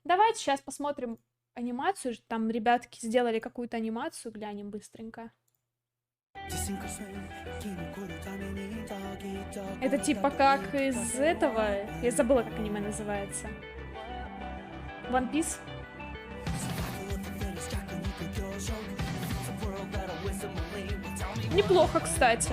Давайте сейчас посмотрим анимацию. Там ребятки сделали какую-то анимацию, глянем быстренько. Это типа как из этого... Я забыла, как аниме называется. One Piece? Неплохо, кстати.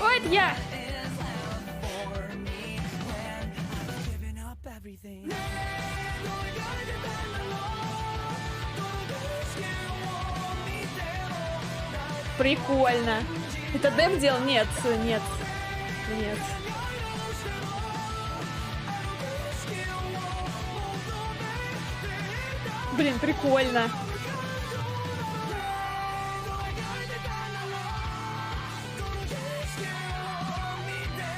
Ой, это я! Прикольно. Это Дэм делал? Нет, нет, нет. Блин, прикольно.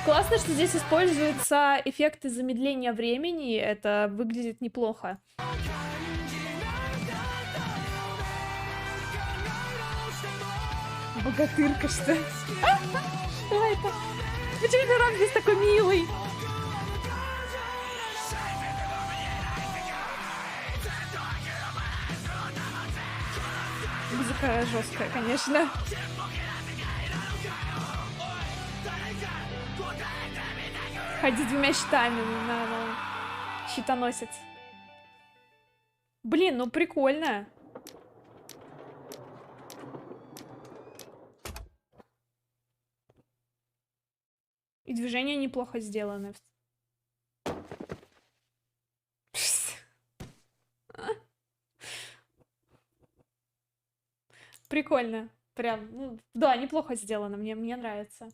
Классно, что здесь используются эффекты замедления времени. Это выглядит неплохо. Богатырка, что ли? Что это? Почему Мирон здесь такой милый? Музыка жесткая, конечно. Ходи с двумя щитами на щитоносец. Блин, ну прикольно. И движения неплохо сделаны. Прикольно. Прям, ну, да, неплохо сделано. Мне нравится.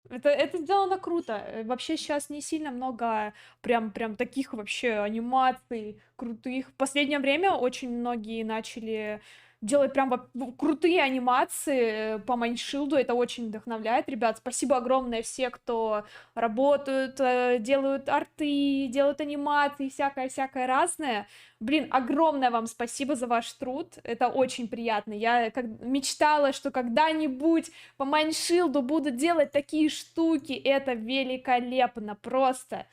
Это сделано круто. Вообще сейчас не сильно много прям таких вообще анимаций крутых. В последнее время очень многие начали делать прям крутые анимации по Майншилду. Это очень вдохновляет. Ребят, спасибо огромное все, кто работают, делают арты, делают анимации, всякое разное. Блин, огромное вам спасибо за ваш труд. Это очень приятно. Я мечтала, что когда-нибудь по Майншилду буду делать такие штуки. Это великолепно, просто.